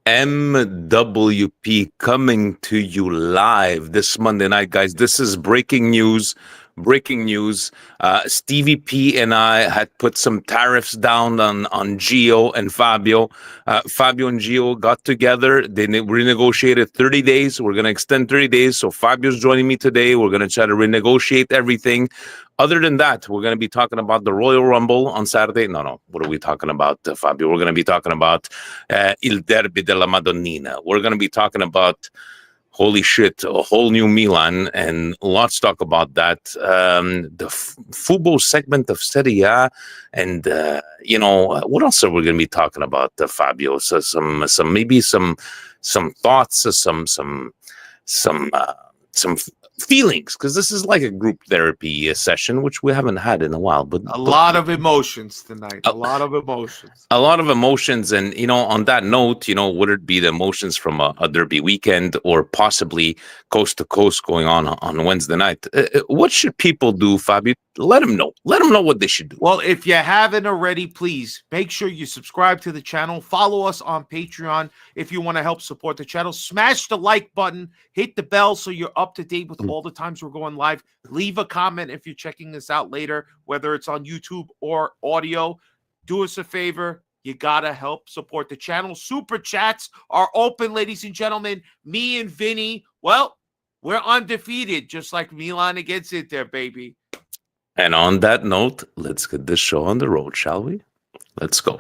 MWP coming to you live this Monday night, guys. This is breaking news. Breaking news. Stevie P and I had put some tariffs down on Gio and Fabio. Fabio and Gio got together. They renegotiated 30 days. We're going to extend 30 days. So Fabio's joining me today. We're going to try to renegotiate everything. Other than that, we're going to be talking about the Royal Rumble on Saturday. No. What are we talking about, Fabio? We're going to be talking about Il Derby della Madonnina. We're going to be talking about, holy shit, a whole new Milan, and lots to talk about that. The football segment of Serie A, and what else are we going to be talking about, Fabio? So some thoughts, some feelings, because this is like a group therapy session, which we haven't had in a while. But a lot of emotions tonight. A lot of emotions. And, on that note, would it be the emotions from a derby weekend or possibly coast to coast going on Wednesday night? What should people do, Fabio? Let them know. Let them know what they should do. Well, if you haven't already, please make sure you subscribe to the channel. Follow us on Patreon if you want to help support the channel. Smash the like button. Hit the bell so you're up to date with all the times we're going live. Leave a comment if you're checking this out later, whether it's on YouTube or audio. Do us a favor. You got to help support the channel. Super chats are open, ladies and gentlemen. Me and Vinny, well, we're undefeated, just like Milan against Inter, baby. And on that note, let's get this show on the road, shall we? Let's go.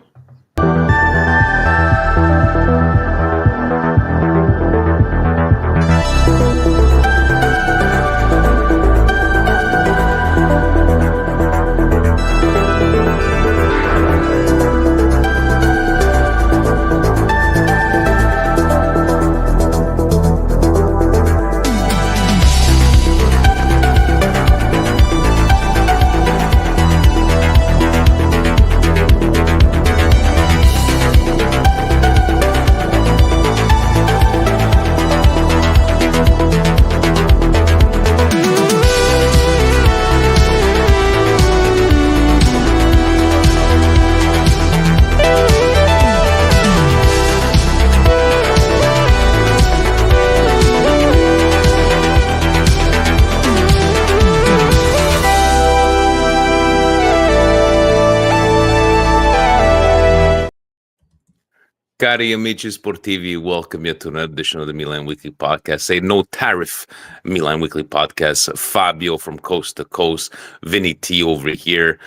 Cari amici sportivi, welcome you to another edition of the Milan Weekly Podcast, a no tariff Milan Weekly Podcast. Fabio from coast to coast, Vinny T over here.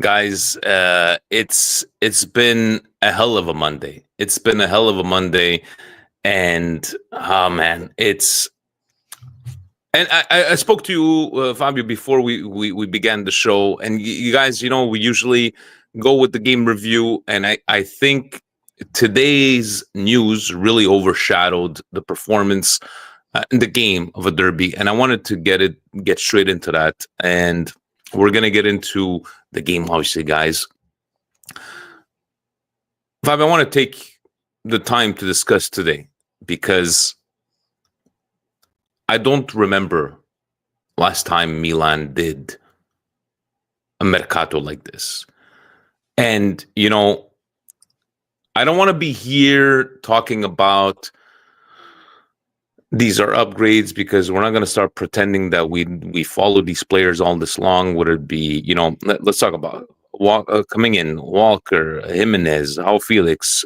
Guys, it's been a hell of a Monday. It's been a hell of a Monday, and man, and I spoke to you, Fabio, before we began the show, and you guys, we usually go with the game review, and I think today's news really overshadowed the performance in the game of a derby, and I wanted to get straight into that, and we're gonna get into the game, obviously, guys. Fab, I want to take the time to discuss today because I don't remember last time Milan did a Mercato like this, and I don't want to be here talking about these are upgrades because we're not going to start pretending that we follow these players all this long. Would it be, let's talk about coming in, Walker, Jimenez, João Felix,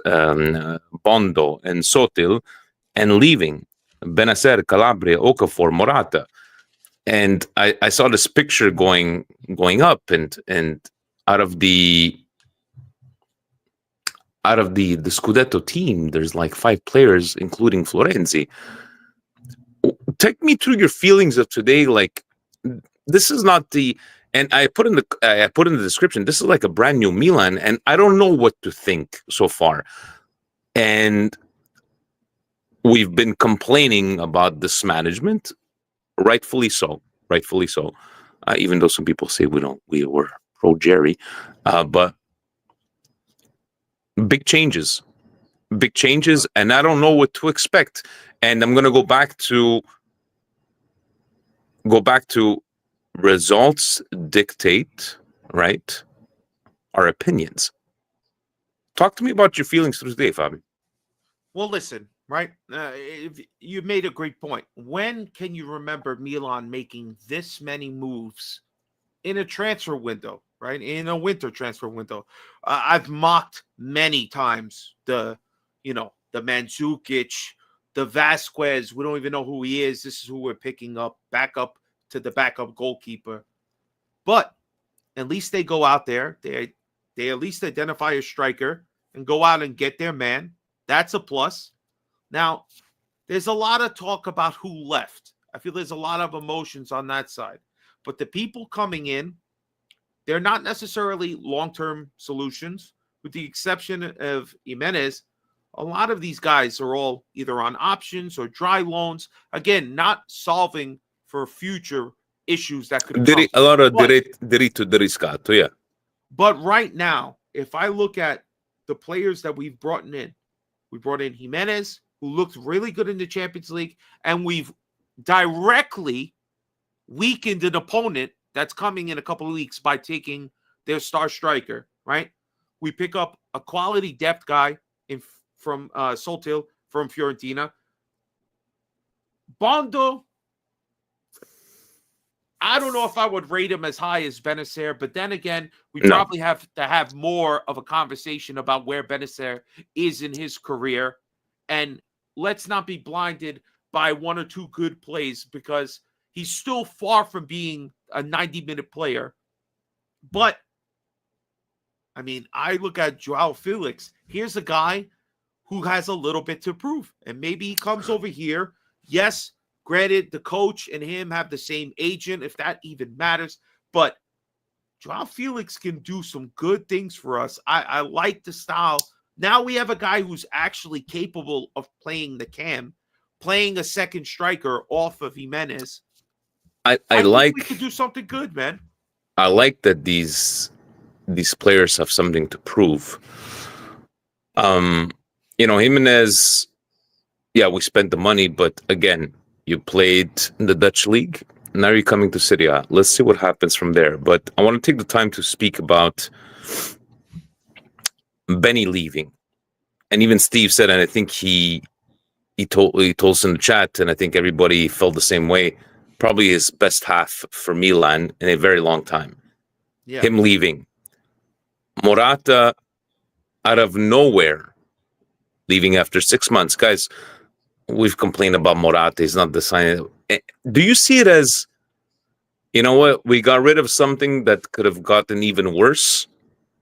Bondo, and Sotil, and leaving Benacer, Calabria, Okafor, Morata. And I saw this picture going up, and out of the Scudetto team, there's like 5 players, including Florenzi. Take me through your feelings of today. Like, this is not and I put in the description, this is like a brand new Milan, and I don't know what to think so far. And we've been complaining about this management, rightfully so. Even though some people say we were pro Jerry, but big changes, and I don't know what to expect. And I'm going to go back to results dictate, right, our opinions. Talk to me about your feelings today, Fabio. Well, listen, right? If you made a great point. When can you remember Milan making this many moves in a transfer window, right? In a winter transfer window. I've mocked many times the Mandzukic, the Vasquez. We don't even know who he is. This is who we're picking up, backup to the backup goalkeeper. But at least they go out there. They at least identify a striker and go out and get their man. That's a plus. Now, there's a lot of talk about who left. I feel there's a lot of emotions on that side. But the people coming in, they're not necessarily long-term solutions, with the exception of Jimenez. A lot of these guys are all either on options or dry loans. Again, not solving for future issues that could come. A lot of diritto di riscatto, yeah. But right now, if I look at the players that we've brought in, we brought in Jimenez, who looked really good in the Champions League, and we've directly weakened an opponent that's coming in a couple of weeks by taking their star striker, right? We pick up a quality depth guy from Soltil from Fiorentina. Bondo, I don't know if I would rate him as high as Benacer, but then again, we probably have to have more of a conversation about where Benacer is in his career. And let's not be blinded by one or two good plays, because he's still far from being a 90-minute player. But, I mean, I look at Joao Felix. Here's a guy who has a little bit to prove. And maybe he comes over here. Yes, granted, the coach and him have the same agent, if that even matters. But Joao Felix can do some good things for us. I like the style. Now we have a guy who's actually capable of playing the cam, playing a second striker off of Jimenez. I think we could do something good, man. I like that these players have something to prove. Jimenez, yeah, we spent the money, but again, you played in the Dutch league. Now you're coming to Serie A. Let's see what happens from there. But I want to take the time to speak about Benny leaving. And even Steve said, and I think he told us in the chat, and I think everybody felt the same way, probably his best half for Milan in a very long time. Yeah. Him leaving. Morata, out of nowhere, leaving after 6 months. Guys, we've complained about Morata. He's not the sign. Do you see it as, you know what, we got rid of something that could have gotten even worse?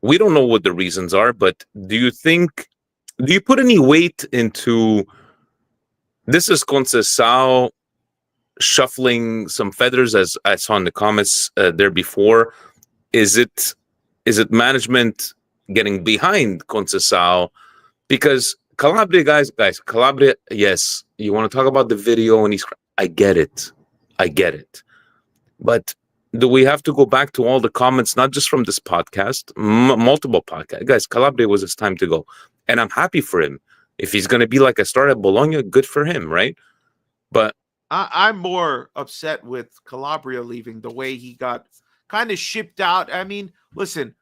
We don't know what the reasons are, but do you put any weight into this is Conceição shuffling some feathers, as I saw in the comments there before? Is it management getting behind Conceição? Because Calabria, guys, Calabria, yes, you want to talk about the video and I get it. But do we have to go back to all the comments, not just from this podcast, multiple podcasts? Guys, Calabria was his time to go. And I'm happy for him. If he's going to be like a star at Bologna, good for him, right? But I'm more upset with Calabria leaving, the way he got kind of shipped out. I mean, listen,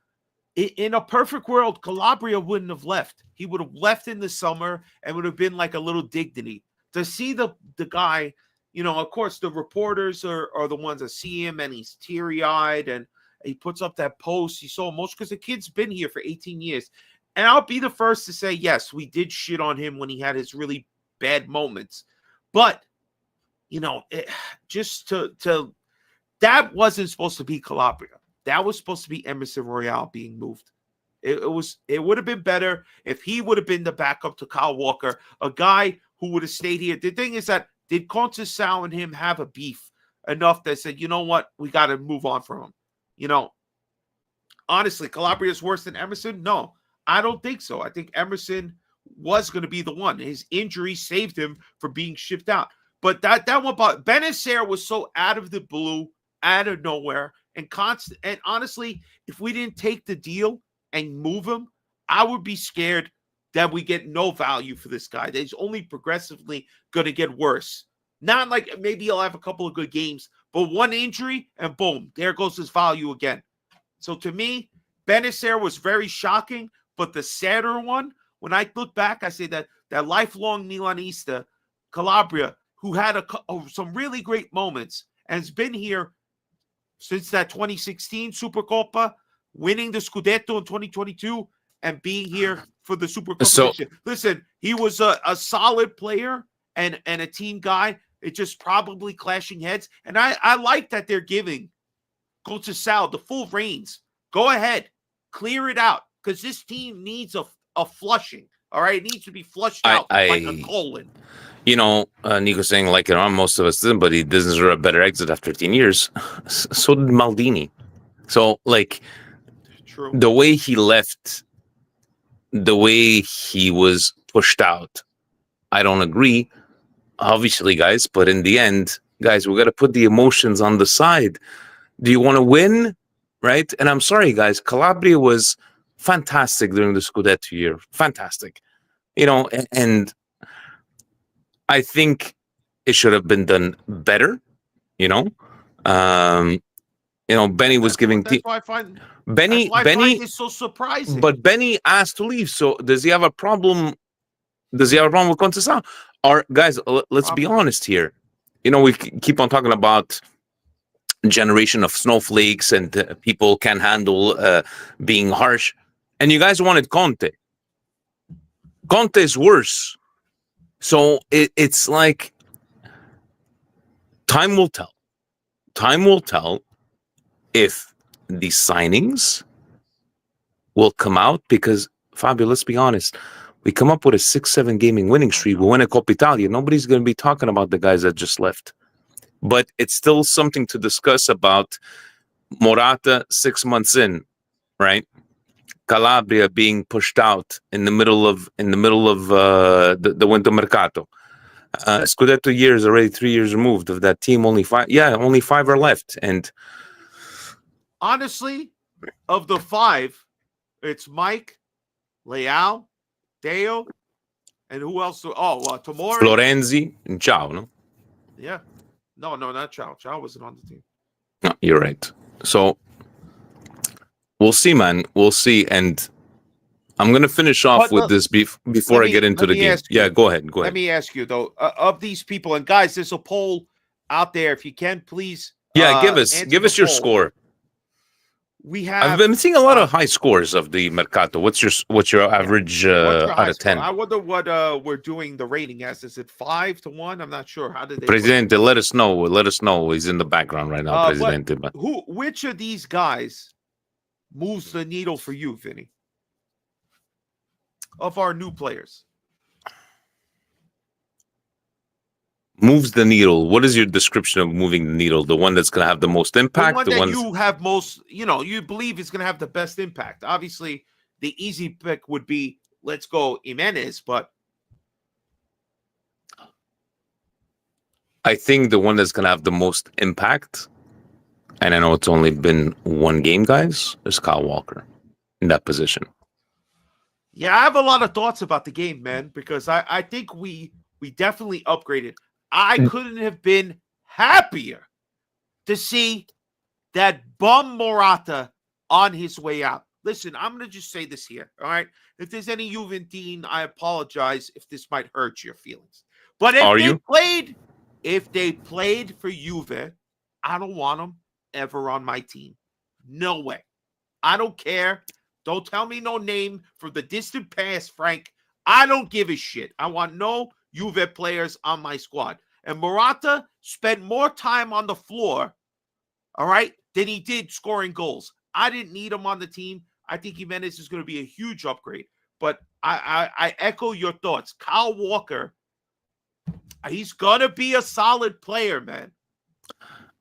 in a perfect world, Calabria wouldn't have left. He would have left in the summer and would have been like a little dignity. To see the guy, of course, the reporters are the ones that see him, and he's teary-eyed, and he puts up that post. He's so emotional because the kid's been here for 18 years. And I'll be the first to say, yes, we did shit on him when he had his really bad moments. But, that wasn't supposed to be Calabria. That was supposed to be Emerson Royale being moved. It would have been better if he would have been the backup to Kyle Walker, a guy who would have stayed here. The thing is that, did Conceição and him have a beef enough that said, you know what, we got to move on from him? Honestly, Calabria is worse than Emerson? No, I don't think so. I think Emerson was going to be the one. His injury saved him from being shipped out. But that one, Benacer was so out of the blue, out of nowhere, and constant. And honestly, if we didn't take the deal and move him, I would be scared that we get no value for this guy. That he's only progressively going to get worse. Not like maybe he'll have a couple of good games, but one injury and boom, there goes his value again. So to me, Benacer was very shocking, but the sadder one, when I look back, I say that that lifelong Milanista, Calabria, who had some really great moments and has been here since that 2016 Supercoppa, winning the Scudetto in 2022, and being here for the Super competition. Listen, he was a solid player and a team guy. It's just probably clashing heads. And I like that they're giving Conceição the full reins. Go ahead, clear it out, because this team needs a flushing. All right, it needs to be flushed out like a colon. You know, Nico saying like it on most of us didn't, but he deserves a better exit after 13 years. So did Maldini. So like, true, the way he left, the way he was pushed out, I don't agree, obviously, guys. But in the end, guys, we got to put the emotions on the side. Do you want to win, right? And I'm sorry, guys, Calabria was fantastic during the Scudetto year, fantastic. You know, and I think it should have been done better. You know, Benny was giving. That's why I find Benny is so surprising. But Benny asked to leave. So does he have a problem? Does he have a problem with Conceição? Or guys, let's be honest here. You know, we keep on talking about generation of snowflakes and people can handle being harsh. And you guys wanted Conte. Conte is worse. So it's like time will tell. Time will tell if the signings will come out, because Fabio, let's be honest, we come up with a 6-7 gaming winning streak, we win a Coppa Italia, nobody's going to be talking about the guys that just left. But it's still something to discuss about Morata 6 months in, right? Calabria being pushed out in the middle of the winter mercato. Scudetto year is already 3 years removed of that team. Only 5 are left. And honestly, of the 5, it's Mike, Leao, Deo, and who else? Tomori, Florenzi, and Ciao, no? Yeah. No, not Ciao. Ciao wasn't on the team. No, you're right. So we'll see, man. We'll see. And I'm going to finish off with this before I get into the game. Yeah, go ahead. Let me ask you, though, of these people, and guys, there's a poll out there. If you can, please. Yeah, give us your score. I've been seeing a lot of high scores of the Mercato. What's your average out of 10? I wonder what we're doing the rating as. Is it 5-1? I'm not sure. How did they? Presidente, let us know. Let us know. He's in the background right now, Presidente. But which of these guys moves the needle for you, Vinny? Of our new players. Moves the needle. What is your description of moving the needle? The one that's going to have the most impact? The one that you have most, you believe is going to have the best impact. Obviously, the easy pick would be, let's go Jimenez, but I think the one that's going to have the most impact, and I know it's only been one game, guys, is Kyle Walker in that position. Yeah, I have a lot of thoughts about the game, man, because I think we definitely upgraded. I couldn't have been happier to see that bum Morata on his way out. Listen, I'm going to just say this here, all right? If there's any Juventine, I apologize if this might hurt your feelings. But if they played for Juve, I don't want them ever on my team. No way. I don't care. Don't tell me no name from the distant past, Frank. I don't give a shit. I want no Juve players on my squad. And Morata spent more time on the floor, all right, than he did scoring goals. I didn't need him on the team. I think Jimenez is going to be a huge upgrade. But I echo your thoughts. Kyle Walker, he's going to be a solid player, man.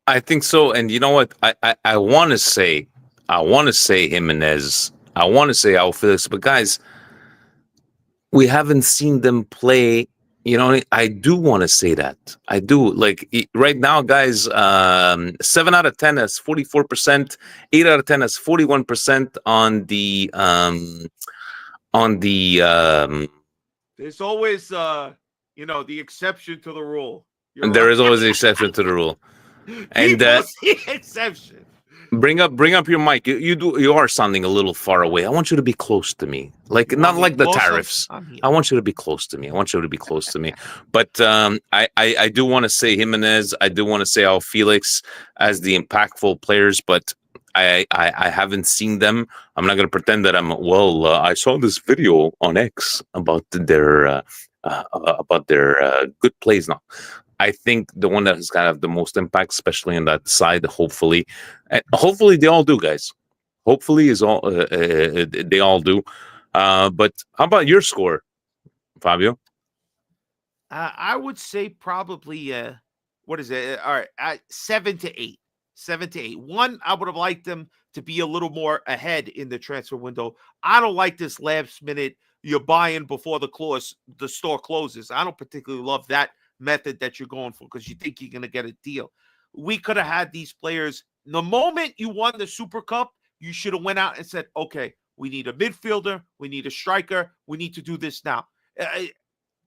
I think so. And you know what? I want to say Jimenez. I want to say Al Felix. But guys, we haven't seen them play. You know, I do want to say that. I do. Like right now, guys, 7 out of 10 has 44%, 8 out of 10 has 41% on the there's always the exception to the rule. And there is always the exception to the rule. And the exception. Bring up your mic. You are sounding a little far away. I want you to be close to me. Like, not like the tariffs. I want you to be close to me. But I do want to say Jimenez. I do want to say Al Felix as the impactful players, but I haven't seen them. I'm not going to pretend that I saw this video on X about their good plays now. I think the one that has kind of the most impact, especially on that side, hopefully they all do, guys. Hopefully they all do. But how about your score, Fabio? I would say probably what is it? All right, 7-8. 7-8. One, I would have liked them to be a little more ahead in the transfer window. I don't like this last minute. You're buying before the store closes. I don't particularly love that method that you're going for because you think you're going to get a deal. We could have had these players. The moment you won the Super Cup, you should have went out and said, okay, we need a midfielder, we need a striker, we need to do this now.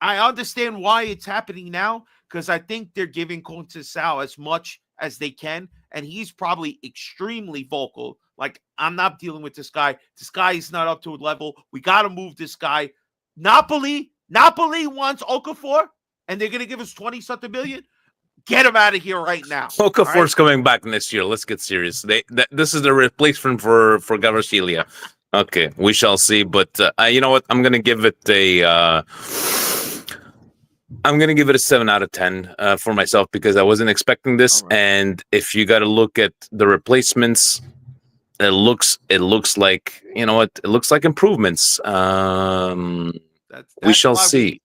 I understand why it's happening now because I think they're giving Conceição as much as they can, and he's probably extremely vocal. Like, I'm not dealing with this guy. This guy is not up to a level. We got to move this guy. Napoli wants Okafor, and they're going to give us 20-something million. Get him out of here right now. Okafor's coming back next year. Let's get serious. This is the replacement for Gavashilia. Okay, we shall see. But you know what? I'm going to give it a 7 out of 10 for myself because I wasn't expecting this. Right. And if you got to look at the replacements, it looks like, you know what? It looks like improvements. We shall see.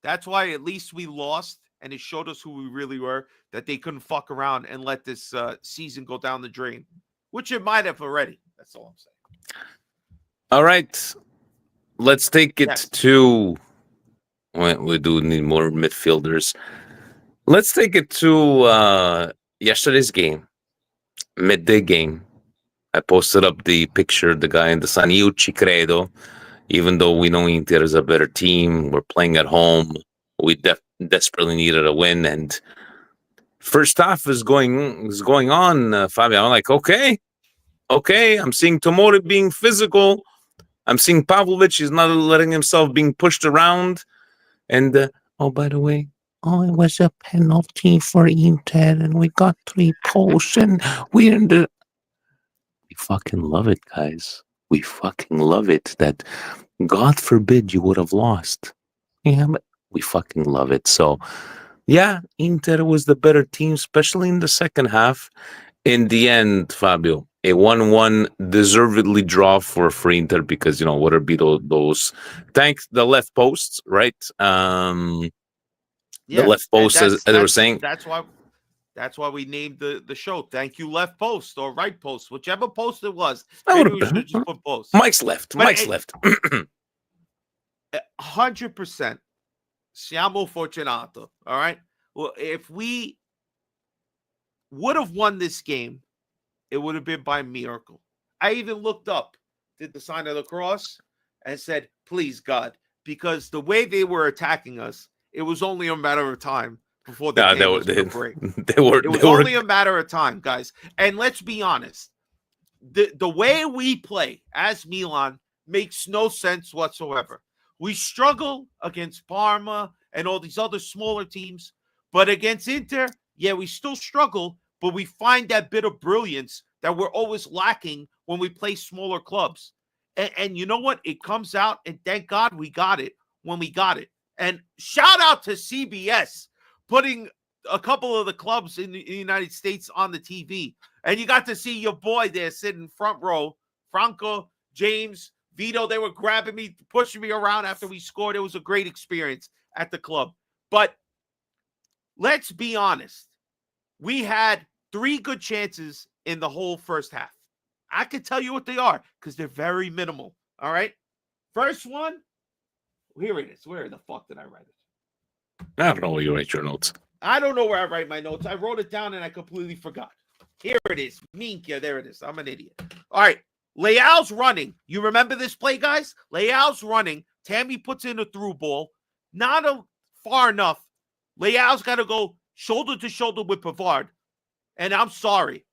That's why at least we lost, and it showed us who we really were, that they couldn't fuck around and let this season go down the drain, which it might have already. That's all I'm saying. All right. Let's take it to... We do need more midfielders. Let's take it to yesterday's game, midday game. I posted up the picture, the guy in the sun. Io ci credo. Even though we know Inter is a better team, we're playing at home. We desperately needed a win, and first half is going on. Fabio, I'm like, okay. I'm seeing Tomori being physical. I'm seeing Pavlovic. He's not letting himself being pushed around. And by the way, it was a penalty for Inter, and we got 3 posts, and we fucking love it, guys. We fucking love it. That God forbid you would have lost. Yeah, but we fucking love it. So, yeah, Inter was the better team, especially in the second half. In the end, Fabio, a 1-1 deservedly draw for Inter because, you know, what would be those thanks the left posts, right? The left posts, as they were saying. That's why we named the show "Thank You Left Post" or Right Post, whichever post it was. Maybe we should just put post. Mike's left. 100%. Siamo fortunato. All right. Well, if we would have won this game, it would have been by miracle. I even looked up, did the sign of the cross, and said, "Please, God," because the way they were attacking us, it was only a matter of time before the game was going to break. It was only a matter of time, guys. And let's be honest, the way we play as Milan makes no sense whatsoever. We struggle against Parma and all these other smaller teams, but against Inter, yeah, we still struggle, but we find that bit of brilliance that we're always lacking when we play smaller clubs. And you know what? It comes out, and thank God we got it when we got it. And shout out to CBS putting a couple of the clubs in the United States on the TV. And you got to see your boy there sitting front row, Franco, James, Vito. They were grabbing me, pushing me around after we scored. It was a great experience at the club. But let's be honest. We had 3 good chances in the whole first half. I can tell you what they are because they're very minimal. All right. First one. Here it is. Where the fuck did I write it? I don't know where you write your notes. I don't know where I write my notes. I wrote it down and I completely forgot. Here it is. Minkia. There it is. I'm an idiot. All right. Leao's running. You remember this play, guys? Leao's running. Tammy puts in a through ball. Not far enough. Leao's got to go shoulder to shoulder with Pavard. And I'm sorry.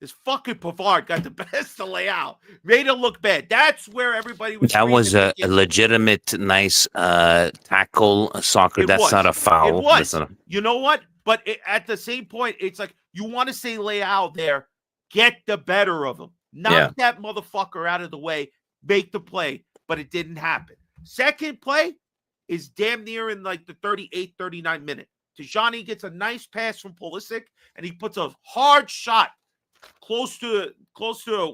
This fucking Pavard got the best of Leao. Made it look bad. That's where everybody was. That was a legitimate, nice tackle. Soccer. That's not a foul. It was. You know what? But at the same point, it's like you want to say Leao there. Get the better of him. Knock that motherfucker out of the way. Make the play. But it didn't happen. Second play is damn near in like the 38, 39 minute. Tijani gets a nice pass from Pulisic, and he puts a hard shot close to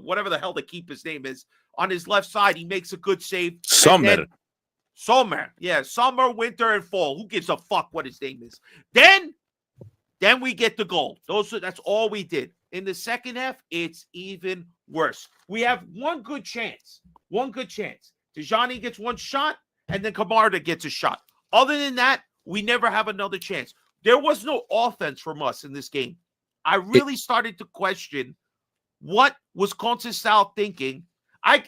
whatever the hell the keeper's name is on his left side. He makes a good save. Sommer. Yeah, summer, winter, and fall. Who gives a fuck what his name is? Then we get the goal. That's all we did. In the second half, it's even worse. We have one good chance. Tijani gets one shot, and then Kamada gets a shot. Other than that, we never have another chance. There was no offense from us in this game. I really started to question what was Conceição thinking. I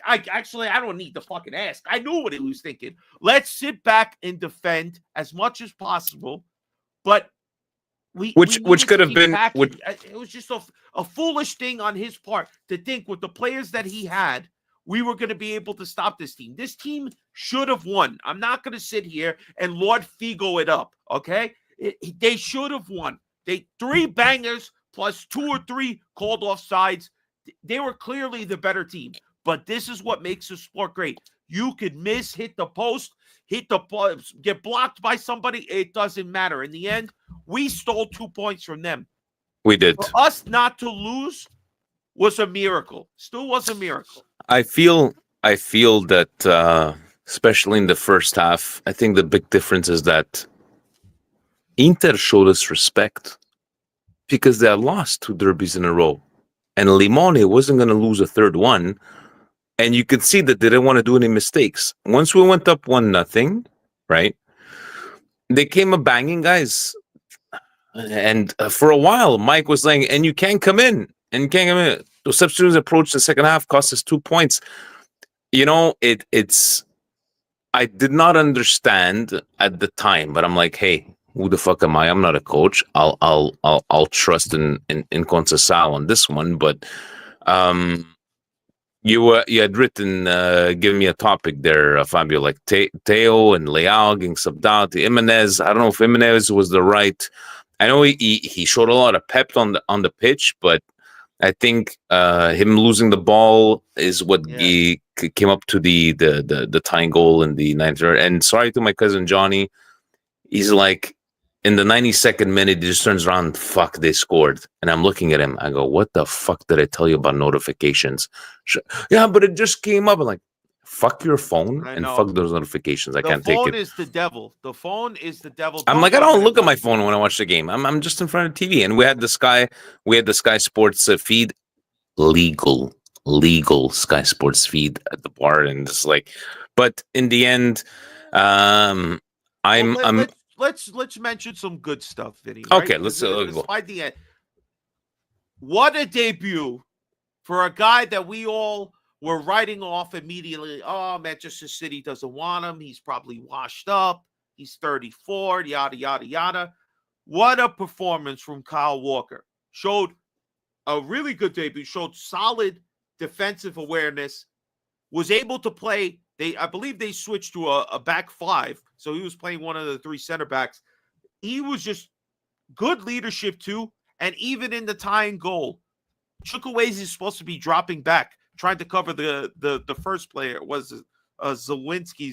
don't need to fucking ask. I knew what he was thinking. Let's sit back and defend as much as possible. But which could have been it was just a foolish thing on his part to think with the players that he had, we were going to be able to stop this team. This team should have won. I'm not going to sit here and Lord Figo it up, okay? They should have won. 3 bangers plus 2 or 3 called offsides. They were clearly the better team. But this is what makes the sport great. You could miss, hit the post, get blocked by somebody. It doesn't matter. In the end, we stole 2 points from them. We did. For us not to lose was a miracle. Still was a miracle. I feel that, especially in the first half, I think the big difference is that Inter showed us respect because they had lost 2 derbies in a row. And Limone wasn't going to lose a third one. And you could see that they didn't want to do any mistakes. Once we went up 1-0, right? They came a banging, guys. And for a while, Mike was saying, and you can't come in. And you can't come in. The substitutes approached the second half, cost us 2 points. You know, it's... I did not understand at the time, but I'm like, hey, who the fuck am I? I'm not a coach. I'll trust in Conceição on this one, but you had written, giving me a topic there, Fabio, like Teo and Leao getting subbed out. Jimenez, I don't know if Jimenez was the right. I know he showed a lot of pep on the pitch, but I think him losing the ball is what he came up to the tying goal in the 93rd. And sorry to my cousin Johnny, he's like, in the 92nd minute, he just turns around, fuck, they scored. And I'm looking at him. I go, what the fuck did I tell you about notifications? Yeah, but it just came up. I'm like, fuck your phone and fuck those notifications. I can't take it. The phone is the devil. The phone is the devil. I'm like, I don't look at my phone when I watch the game. I'm just in front of TV. And we had the Sky Sports feed, legal Sky Sports feed at the bar. And it's like, but in the end, Let's mention some good stuff, Vinny. Right? Okay, let's go. By the end, what a debut for a guy that we all were writing off immediately. Oh, Manchester City doesn't want him. He's probably washed up. He's 34, yada, yada, yada. What a performance from Kyle Walker. Showed a really good debut, showed solid defensive awareness, was able to play. I believe they switched to a back 5, so he was playing one of the 3 center backs. He was just good leadership too, and even in the tying goal, Chukwueze is supposed to be dropping back, trying to cover the first player. It was Zelensky,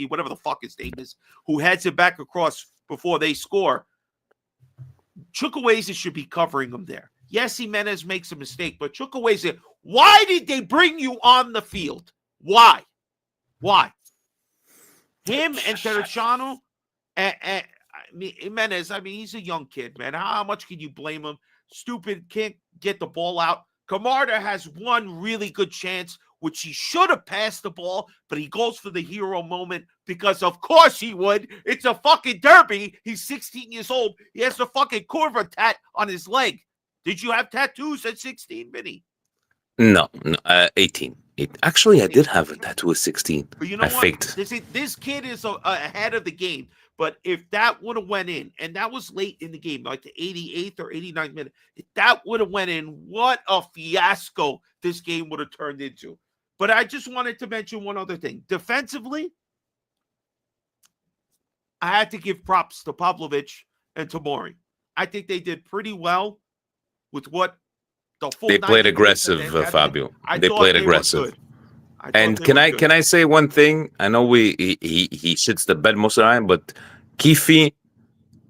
whatever the fuck his name is, who heads it back across before they score. Chukwueze should be covering him there. Yes, Jimenez makes a mistake, but Chukwueze, why did they bring you on the field? Why? Him and Terracciano and Jimenez, I mean, he's a young kid, man. How much can you blame him? Stupid, can't get the ball out. Camarda has one really good chance, which he should have passed the ball, but he goes for the hero moment because of course he would. It's a fucking derby. He's 16 years old. He has a fucking Corva tat on his leg. Did you have tattoos at 16, Vinny? No, 18. Actually, I did have a tattoo at 16. But you know I what? faked. This kid is ahead of the game. But if that would have went in, and that was late in the game, like the 88th or 89th minute, if that would have went in, what a fiasco this game would have turned into. But I just wanted to mention one other thing. Defensively, I had to give props to Pavlovic and Tomori. I think they did pretty well with what the full. They played aggressive, Fabio. They played aggressive. And can I say one thing? I know he shits the bed most of the time, but Kifi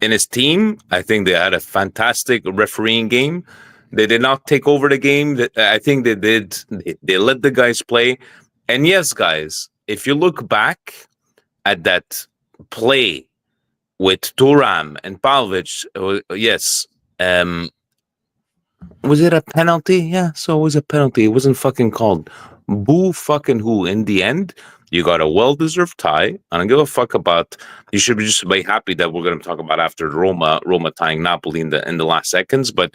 and his team, I think they had a fantastic refereeing game. They did not take over the game. I think they did. They let the guys play. And yes, guys, if you look back at that play with Thuram and Pavlovic, yes. Was it a penalty? Yeah, so it was a penalty. It wasn't fucking called. Boo fucking who. In the end, you got a well-deserved tie. I don't give a fuck about. You should be just be happy that we're going to talk about after Roma tying Napoli in the last seconds. But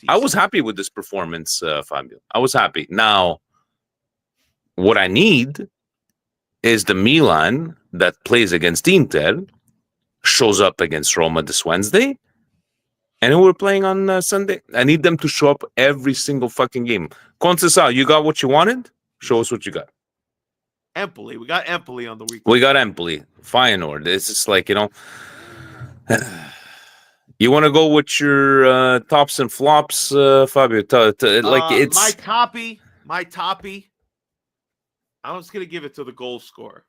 I was happy with this performance, Fabio. I was happy. Now, what I need is the Milan that plays against Inter shows up against Roma this Wednesday. And we're playing on Sunday. I need them to show up every single fucking game. Conceição, you got what you wanted? Show us what you got. Empoli. We got Empoli on the weekend. We got Empoli. Feyenoord. It's just like, you know. You want to go with your tops and flops, Fabio? Like it's my toppy. I was going to give it to the goal scorer.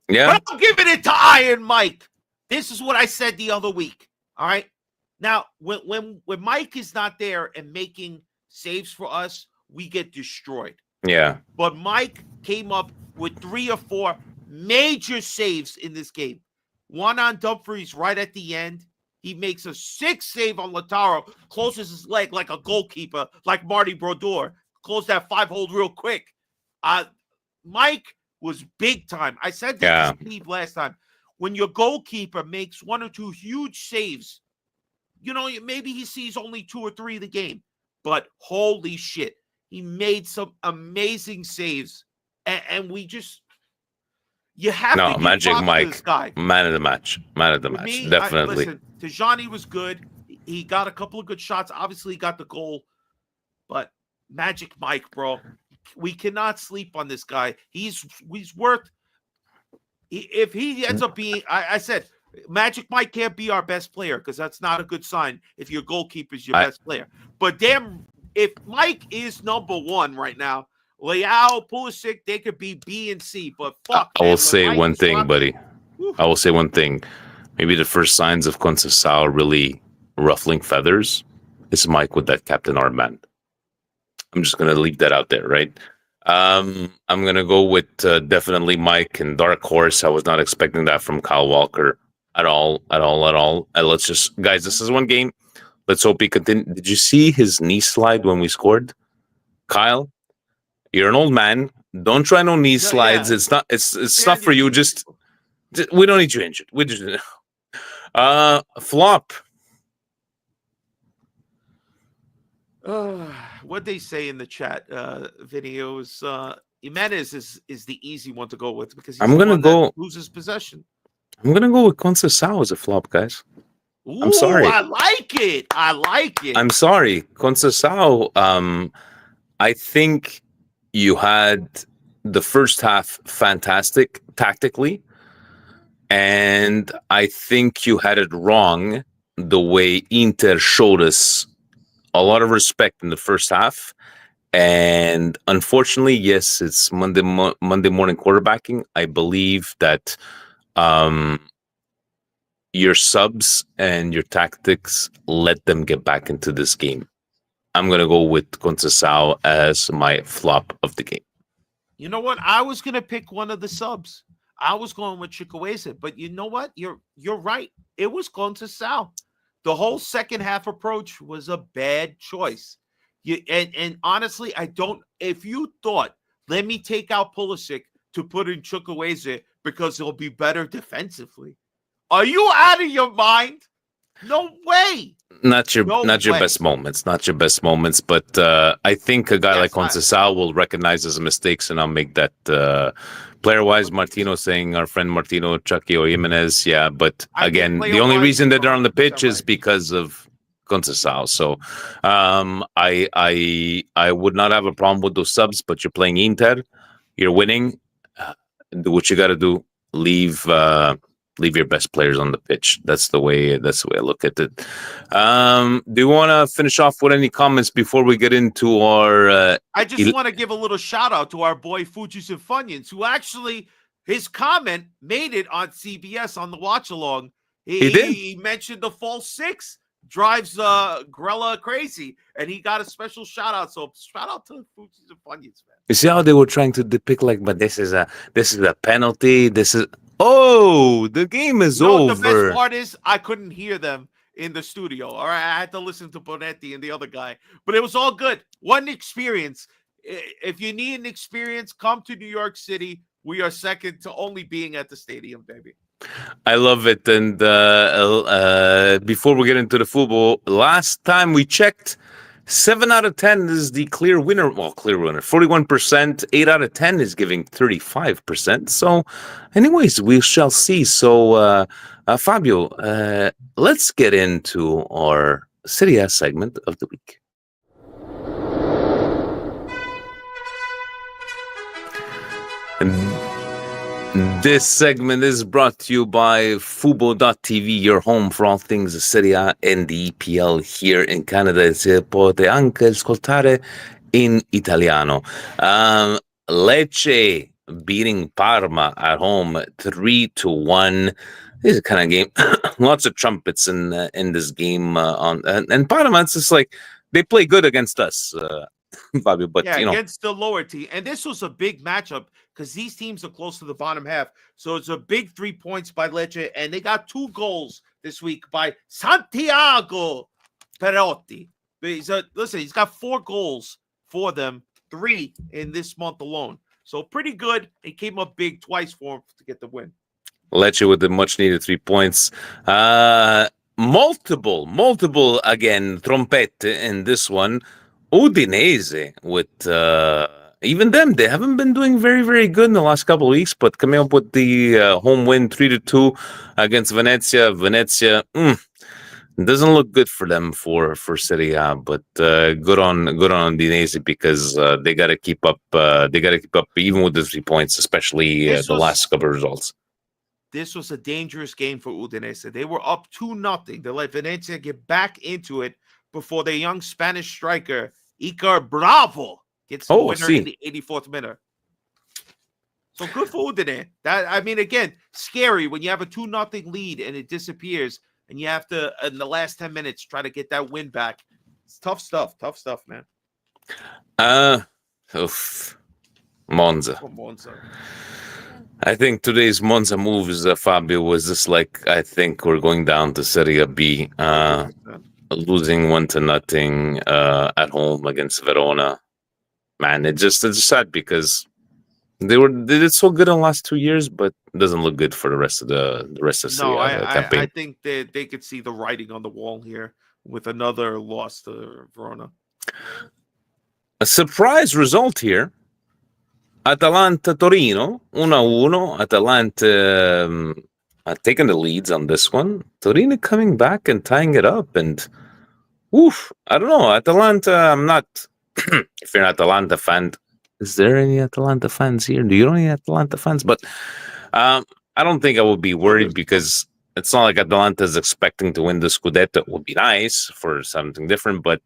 Yeah. But I'm giving it to Iron Mike. This is what I said the other week. All right. Now, when Mike is not there and making saves for us, we get destroyed. Yeah. But Mike came up with 3 or 4 major saves in this game. One on Dumfries right at the end. He makes a 6 save on Lautaro, closes his leg like a goalkeeper, like Marty Brodeur. Close that 5-hole real quick. Mike was big time. I said this to Steve last time. When your goalkeeper makes 1 or 2 huge saves, you know, maybe he sees only 2 or 3 of the game, but holy shit, he made some amazing saves, and we just, you have to give Magic props Mike, to this guy. Man of the match, definitely. Listen, Tijani was good. He got a couple of good shots. Obviously, he got the goal, but Magic Mike, bro, we cannot sleep on this guy. He's worth. If he ends up being, I said, Magic Mike can't be our best player because that's not a good sign if your goalkeeper is your best player. But damn, if Mike is number 1 right now, Leao, Pulisic, they could be B and C. But fuck, I will say one thing, buddy. I will say one thing. Maybe the first signs of Conceição really ruffling feathers is Mike with that captain armband. I'm just gonna leave that out there, right? I'm gonna go with definitely Mike and Dark Horse. I was not expecting that from Kyle Walker at all. Let's just, guys, this is one game. Let's hope he continue. Did you see his knee slide when we scored, Kyle? You're an old man. Don't try no knee slides. Yeah. It's not for you. Just we don't need you injured. We just flop. What they say in the chat videos, Jimenez is the easy one to go with because he's loses possession. I'm gonna go with Conceição as a flop, guys. Ooh, I'm sorry. I like it. I'm sorry, Conceição. I think you had the first half fantastic tactically, and I think you had it wrong the way Inter showed us a lot of respect in the first half. And unfortunately, yes, it's Monday morning quarterbacking. I believe that your subs and your tactics let them get back into this game. I'm going to go with Conceição as my flop of the game. You know what? I was going to pick one of the subs. I was going with Chukwueze, but you know what? You're right. It was Conceição. The whole second half approach was a bad choice. And honestly, I don't. If you thought, let me take out Pulisic to put in Chukwueze because he'll be better defensively, are you out of your mind? No way. Not your best moments. Not your best moments. But I think a guy like Conceição will recognize his mistakes and I'll make that Player-wise, Martino saying our friend Martino Chucky or Jimenez. Yeah, but again, the only reason that they're on the pitch is because of Conceição. So I would not have a problem with those subs, but you're playing Inter, you're winning. Do what you got to do. Leave your best players on the pitch. That's the way I look at it. Do you want to finish off with any comments before we get into our? I just want to give a little shout out to our boy Fujis and Funyuns, who actually his comment made it on CBS on the watch along. He mentioned the false six drives Grella crazy, and he got a special shout out. So shout out to Fujis and Funyuns, man. You see how they were trying to depict but this is a penalty. This is the game is over. The best part is I couldn't hear them in the studio. All right, I had to listen to Bonetti and the other guy, but it was all good. One experience. If you need an experience, come to New York City. We are second to only being at the stadium, baby. I love it. And before we get into the football, last time we checked, 7 out of 10 is the clear winner. Well, clear winner, 41%. 8 out of 10 is giving 35%. So, anyways, we shall see. So, Fabio, let's get into our Serie A segment of the week. And this segment is brought to you by Fubo.tv, your home for all things Serie A and the EPL here in Canada. Se potete anche ascoltare in italiano. Lecce beating Parma at home 3-1. This is a kind of game. Lots of trumpets in this game. And Parma, it's just like they play good against us. Fabio, but against the lower team. And this was a big matchup because these teams are close to the bottom half. So it's a big 3 points by Lecce, and they got 2 goals this week by Santiago Perotti. He's got 4 goals for them, 3 in this month alone. So pretty good. He came up big twice for him to get the win. Lecce with the much needed 3 points. Multiple again trompette in this one. Udinese with even them, they haven't been doing very, very good in the last couple of weeks, but coming up with the home win 3-2 against Venezia. Venezia doesn't look good for them for Serie A, but good on Udinese because they got to keep up. They got to keep up even with the 3 points, especially the last couple of results. This was a dangerous game for Udinese. They were up 2-0. They let Venezia get back into it before the young Spanish striker Iker Bravo gets the winner in the 84th minute. So good for Udine. Again, scary when you have a 2-0 lead and it disappears and you have to, in the last 10 minutes, try to get that win back. It's tough stuff, man. Monza. I think today's Monza moves, Fabio, was just like, I think we're going down to Serie B. Losing 1-0 at home against Verona, man, it's sad because they did so good in the last 2 years, but it doesn't look good for the rest of the campaign. I think that they could see the writing on the wall here with another loss to Verona. A surprise result here: Atalanta Torino 1-1. Atalanta taking the leads on this one. Torino coming back and tying it up, and I don't know. Atalanta, I'm not. If you're an Atalanta fan, is there any Atalanta fans here? Do you know any Atalanta fans? But I don't think I would be worried because it's not like Atalanta is expecting to win the Scudetto. It would be nice for something different, but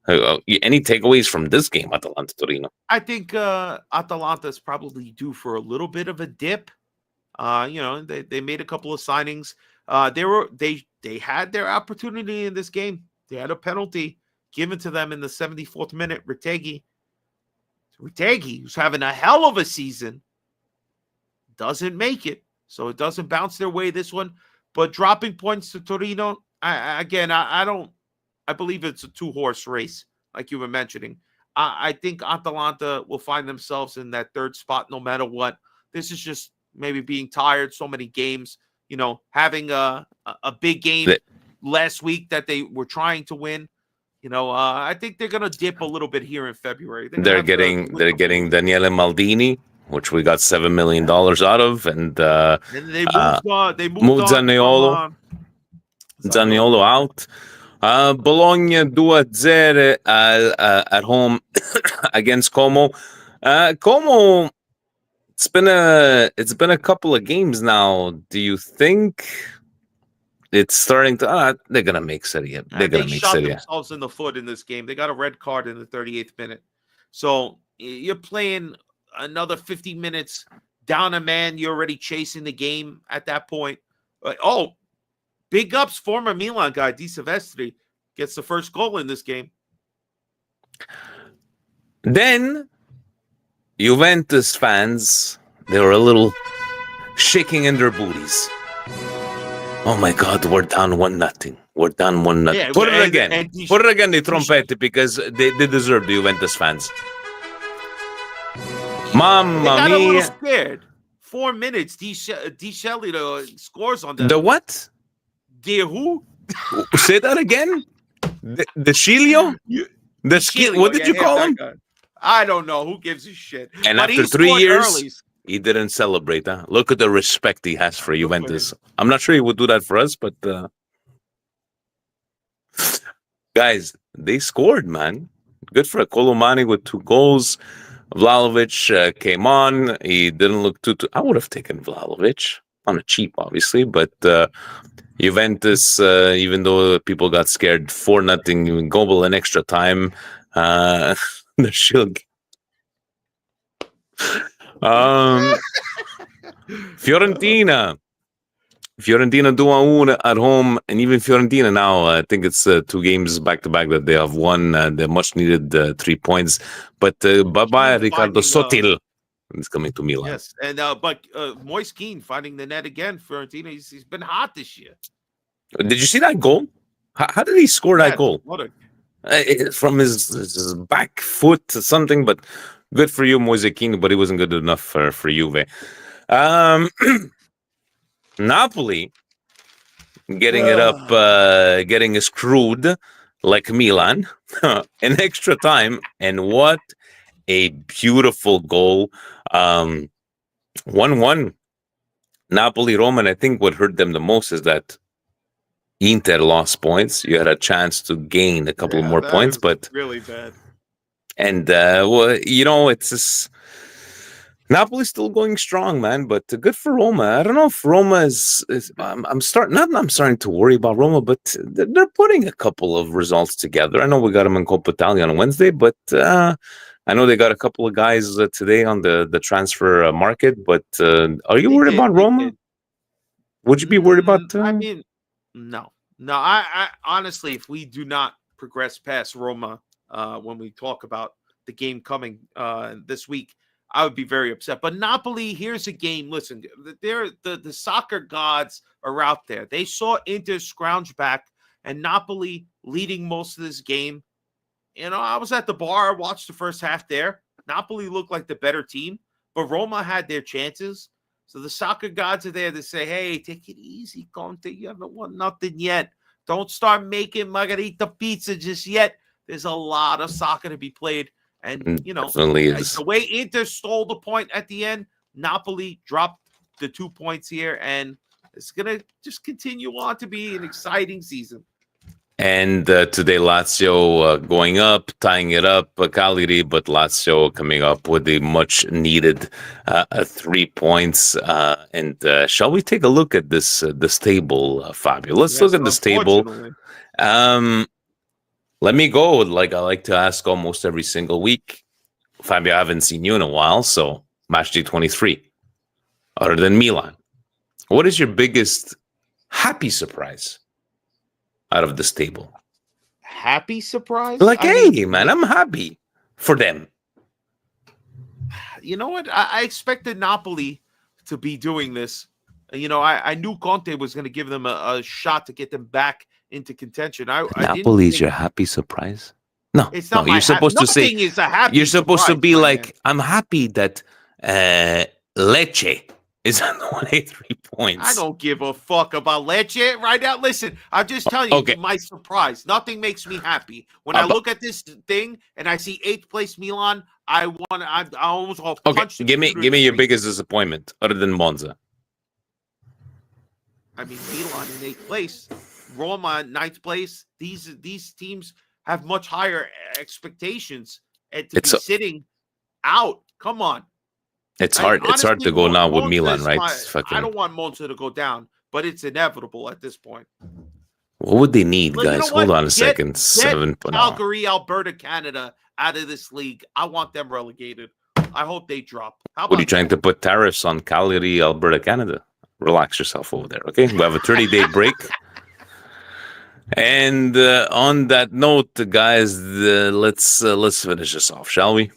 any takeaways from this game, Atalanta Torino? I think Atalanta is probably due for a little bit of a dip. They made a couple of signings. They had their opportunity in this game. They had a penalty given to them in the 74th minute. Retegui, who's having a hell of a season, doesn't make it. So it doesn't bounce their way this one. But dropping points to Torino, I believe it's a 2-horse race, like you were mentioning. I think Atalanta will find themselves in that 3rd spot no matter what. This is just maybe being tired, so many games, having a big game last week that they were trying to win. I think they're going to dip a little bit here in February. They're getting Daniele Maldini which we got $7 million out of, and they moved on. They moved Zaniolo. Zaniolo out. Bologna 2-0 at home against Como. Como, it's been a couple of games now. Do you think it's starting to? They're gonna make Serie A. They shot themselves in the foot in this game. They got a red card in the 38th minute. So you're playing another 50 minutes down a man. You're already chasing the game at that point. Big ups, former Milan guy, Di Silvestri, gets the first goal in this game. Then, Juventus fans, they were a little shaking in their booties. Oh my God, we're down 1-0. We're down 1-0. Yeah, Put it again, the trompette, because they deserve, the Juventus fans. Mamma mia. They got a little scared. 4 minutes, Di Shelley scores on them. The what? Who? Say that again. The Shilio? What did you call him? I don't know. Who gives a shit? And but after 3 years, he didn't celebrate. Huh? Look at the respect he has for Juventus. I'm not sure he would do that for us, but guys, they scored, man. Good for Colomani with 2 goals. Vlahovic came on. He didn't look too. I would have taken Vlahovic on a cheap, obviously, but Juventus, even though people got scared, 4-0 goal in extra time. The Shilg. Fiorentina 2-1 at home, and even Fiorentina now, I think it's 2 games back-to-back that they have won. They much needed 3 points, but bye-bye Riccardo Sotil is coming to Milan. Yes, and but Moise Kean finding the net again. Fiorentina, he's been hot this year. Did you see that goal? How did he score that goal? From his back foot or something, but good for you, Moise Kean, but he wasn't good enough for Juve. Napoli getting it up, getting screwed like Milan in extra time, and what a beautiful goal. 1-1 Napoli Roma, and I think what hurt them the most is that Inter lost points. You had a chance to gain a couple more points, but really bad. And it's just, Napoli's still going strong, man. But good for Roma. I don't know if Roma I'm starting to worry about Roma, but they're putting a couple of results together. I know we got them in Coppa Italia on Wednesday, but I know they got a couple of guys today on the transfer market. But are you worried about Roma? Would you be worried about? I mean, no. I honestly, if we do not progress past Roma, when we talk about the game coming this week, I would be very upset. But Napoli, here's a game. Listen, the soccer gods are out there. They saw Inter scrounge back and Napoli leading most of this game. I was at the bar, I watched the first half there. Napoli looked like the better team, but Roma had their chances. So the soccer gods are there to say, hey, take it easy, Conte. You haven't won nothing yet. Don't start making margarita pizza just yet. There's a lot of soccer to be played. And, the way Inter stole the point at the end, Napoli dropped the 2 points here. And it's going to just continue on to be an exciting season. And today, Lazio going up, tying it up, Cagliari, but Lazio coming up with the much-needed 3 points. And shall we take a look at this table, Fabio? Let's look at this table. Let me go. Like I like to ask almost every single week. Fabio, I haven't seen you in a while, so match day 23. Other than Milan, what is your biggest happy surprise out of this table? Happy surprise? Man, I'm happy for them. You know what? I expected Napoli to be doing this. I knew Conte was going to give them a shot to get them back into contention. Napoli's your happy surprise? No, it's not. You're supposed to say is a happy. You're supposed surprise, to be like, I'm happy that Lecce is on the 183 points. I don't give a fuck about Lecce right now. Listen, I'm just telling you my surprise. Nothing makes me happy. When I look at this thing and I see 8th place Milan, I almost want to Okay, punch the give me computer in your the face. biggest disappointment other than Monza. I mean, Milan in 8th place, Roma in 9th place. These teams have much higher expectations, and to be sitting out. Come on. It's hard. It's hard to go now with Milan, right? I don't want Monza to go down, but it's inevitable at this point. What would they need, guys? You know Hold on a second. Get 7. Calgary, Alberta, Canada out of this league. I want them relegated. I hope they drop. How about what are you trying to put tariffs on Calgary, Alberta, Canada? Relax yourself over there, okay? We have a 30-day break. And on that note, guys, let's finish this off, shall we?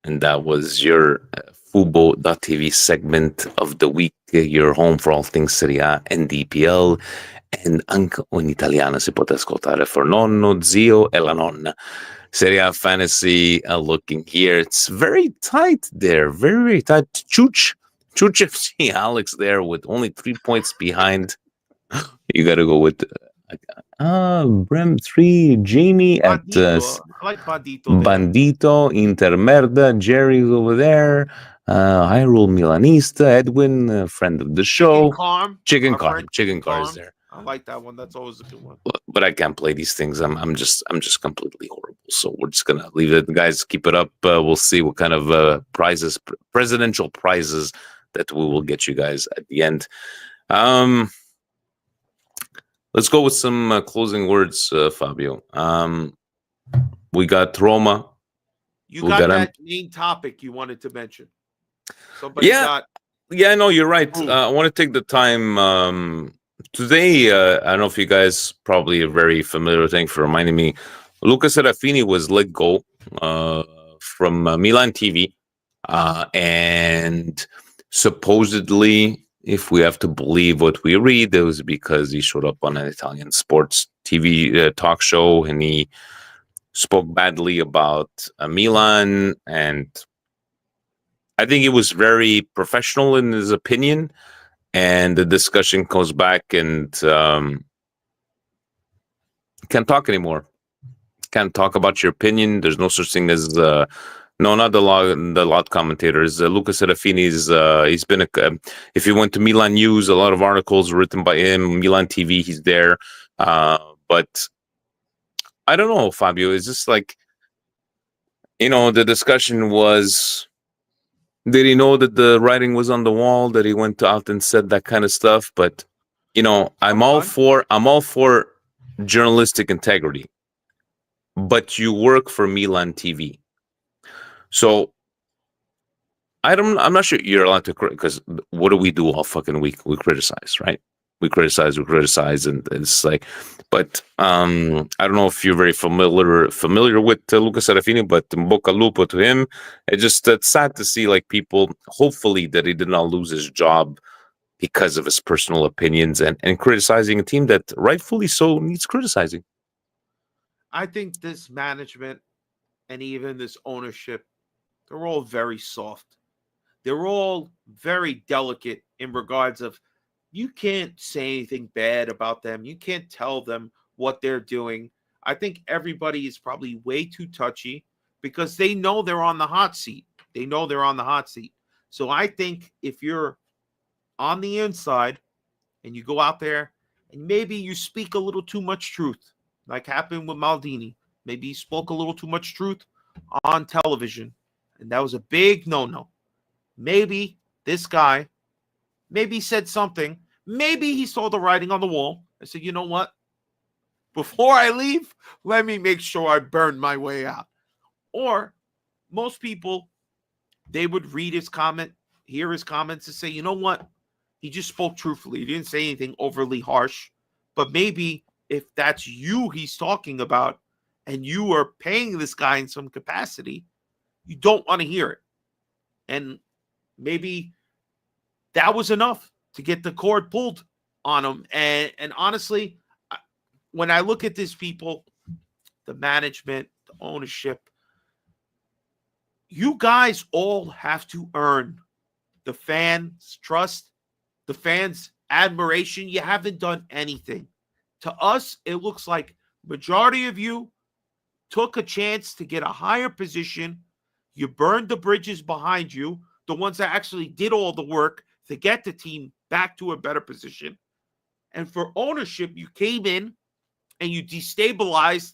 And that was your Fubo.tv segment of the week. Your home for all things Serie A and DPL. And anche in italiano si può ascoltare for nonno, zio e la nonna. Serie A fantasy looking here. It's very tight there. Very, very tight. Chuch FC Alex there with only 3 points behind. You got to go with Brem 3, Jamie at Bandito. I like Bandito. Bandito, Intermerda, Jerry's over there. Hyrule Milanista, Edwin, friend of the show. Chicken Car is there. I like that one. That's always a good one. But I can't play these things. I'm just completely horrible. So we're just gonna leave it. Guys, keep it up. We'll see what kind of prizes, presidential prizes, that we will get you guys at the end. Let's go with some closing words, Fabio. We got Roma. You got that main topic you wanted to mention. Yeah, no, you're right. I want to take the time today. I don't know if you guys probably are very familiar. Thanks for reminding me. Luca Serafini was let go from Milan TV, and supposedly, if we have to believe what we read, it was because he showed up on an Italian sports TV talk show and he spoke badly about Milan, and I think he was very professional in his opinion. And the discussion goes back, and can't talk anymore. Can't talk about your opinion. There's no such thing as no, not the lot commentators. Luca Serafini's he's been if you went to Milan News, a lot of articles written by him. Milan TV, he's there. But I don't know, Fabio. It's just like, the discussion was, did he know that the writing was on the wall, that he went out and said that kind of stuff? But I'm all for journalistic integrity. But you work for Milan TV. So I'm not sure you're allowed to, because what do we do all fucking week? We criticize, right? We criticize, and it's like, but I don't know if you're very familiar with Luca Serafini, but bocca al lupo to him. It's sad to see, like, people, hopefully, that he did not lose his job because of his personal opinions and criticizing a team that rightfully so needs criticizing. I think this management and even this ownership, they're all very soft. They're all very delicate in regards of, you can't say anything bad about them. You can't tell them what they're doing. I think everybody is probably way too touchy because they know they're on the hot seat. So I think if you're on the inside and you go out there and maybe you speak a little too much truth, like happened with Maldini. Maybe he spoke a little too much truth on television, and that was a big no-no. Maybe this guy, maybe said something. Maybe he saw the writing on the wall. I said, you know what? Before I leave, let me make sure I burn my way out. Or most people, they would read his comment, hear his comments, and say, you know what? He just spoke truthfully. He didn't say anything overly harsh. But maybe if that's you he's talking about and you are paying this guy in some capacity, you don't want to hear it. And maybe that was enough to get the cord pulled on him. And honestly, when I look at these people, the management, the ownership, you guys all have to earn the fans' trust, the fans' admiration. You haven't done anything. To us, it looks like majority of you took a chance to get a higher position. You burned the bridges behind you, the ones that actually did all the work to get the team back to a better position. And for ownership, you came in and you destabilized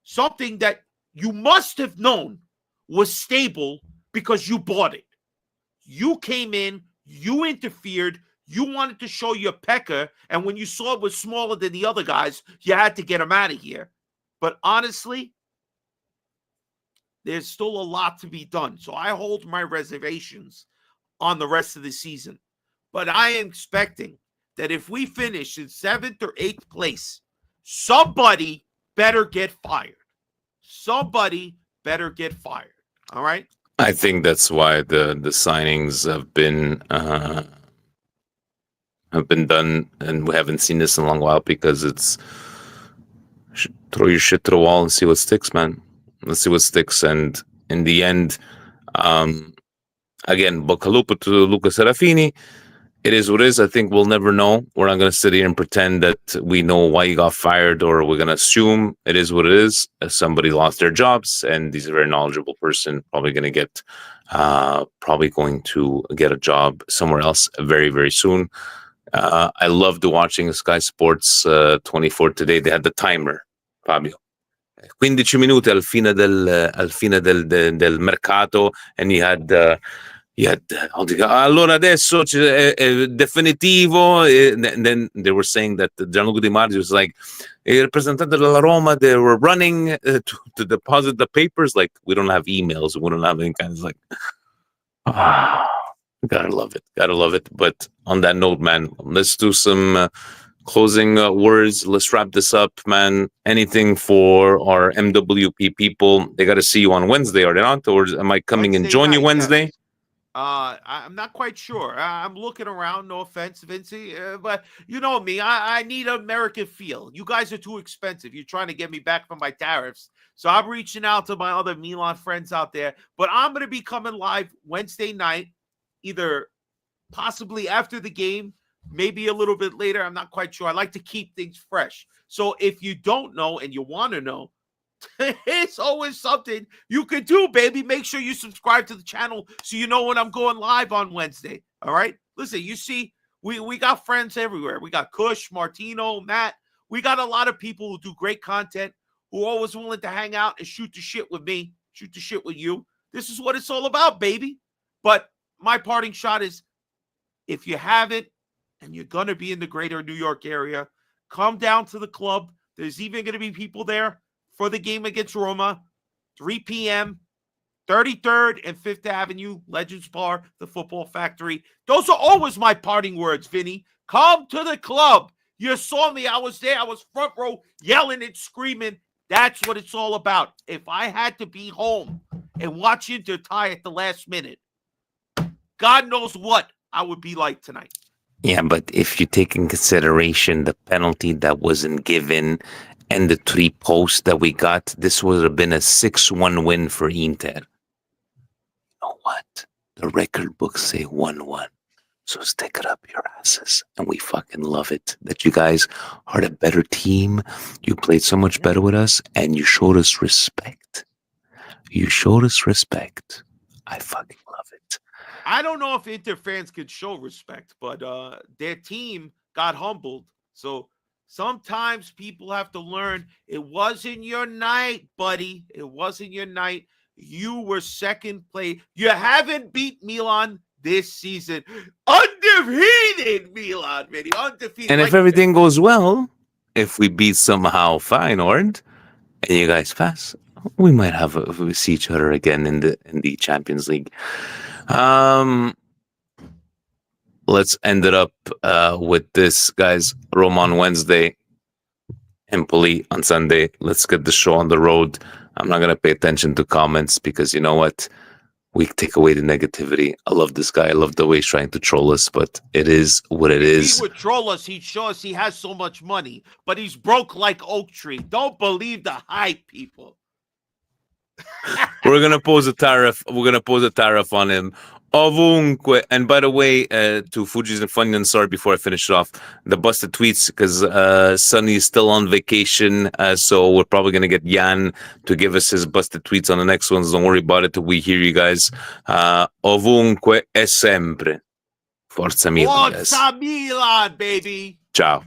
something that you must have known was stable because you bought it. You came in, you interfered, you wanted to show your pecker, and when you saw it was smaller than the other guys, you had to get him out of here. But honestly, there's still a lot to be done. So I hold my reservations on the rest of the season. But I am expecting that if we finish in 7th or 8th place, somebody better get fired. Somebody better get fired. All right? I think that's why the signings have been done, and we haven't seen this in a long while, because it's throw your shit to the wall and see what sticks, man. Let's see what sticks. And in the end, again, Boccalupo to Luca Serafini. It is what it is. I think we'll never know. We're not going to sit here and pretend that we know why he got fired, or we're going to assume it is what it is. Somebody lost their jobs, and he's a very knowledgeable person, probably going to get a job somewhere else very, very soon. I loved watching Sky Sports 24 today. They had the timer, Fabio. 15 minuti al fine del mercato, and he had allora adesso è definitivo, and then they were saying that Gianluca Di Marzio was like, il representante della Roma, they were running to deposit the papers. Like, we don't have emails, we don't have any kind of, like, gotta love it. But on that note, man, let's do some closing words. Let's wrap this up, man. Anything for our MWP people? They got to see you on Wednesday, are they not? Or am I coming Wednesday and join you night, Wednesday? yes. I'm not quite sure. I'm looking around. No offense, Vinci, but you know me. I need an American feel. You guys are too expensive. You're trying to get me back from my tariffs. So I'm reaching out to my other Milan friends out there. But I'm going to be coming live Wednesday night, either possibly after the game, maybe a little bit later. I'm not quite sure. I like to keep things fresh. So if you don't know and you want to know, it's always something you can do, baby. Make sure you subscribe to the channel so you know when I'm going live on Wednesday. All right? Listen, you see, we got friends everywhere. We got Kush, Martino, Matt. We got a lot of people who do great content, who are always willing to hang out and shoot the shit with me, shoot the shit with you. This is what it's all about, baby. But my parting shot is, if you haven't and you're going to be in the greater New York area, come down to the club. There's even going to be people there for the game against Roma, 3 p.m., 33rd and 5th Avenue, Legends Bar, the Football Factory. Those are always my parting words, Vinny. Come to the club. You saw me. I was there. I was front row yelling and screaming. That's what it's all about. If I had to be home and watch Inter tie at the last minute, God knows what I would be like tonight. Yeah, but if you take in consideration the penalty that wasn't given and the 3 posts that we got, this would have been a 6-1 win for Inter. You know what? The record books say 1-1. So stick it up your asses. And we fucking love it that you guys are the better team. You played so much better with us, and you showed us respect. You showed us respect. I fucking love it. I don't know if Inter fans could show respect, but their team got humbled. So sometimes people have to learn it wasn't your night, buddy. It wasn't your night. You were second place. You haven't beat Milan this season. Undefeated Milan, Vinny. Undefeated. And if everything goes well, if we beat somehow Feyenoord and you guys pass, we might we see each other again in the Champions League. Let's end it up with this, guys. Roma on Wednesday, Empoli on Sunday. Let's get the show on the road. I'm not going to pay attention to comments because you know what? We take away the negativity. I love this guy. I love the way he's trying to troll us, but it is what it is. If he would troll us, he'd show us he has so much money, but he's broke like Oak Tree. Don't believe the hype, people. We're gonna pose a tariff. We're gonna pose a tariff on him Ovunque. And by the way, to Fuji's and Funyuns, sorry, before I finish it off, the busted tweets, because Sunny is still on vacation, so we're probably going to get Jan to give us his busted tweets on the next ones. Don't worry about it till we hear you guys. Ovunque e sempre. Forza Milan, guys. Forza Milan, baby. Ciao.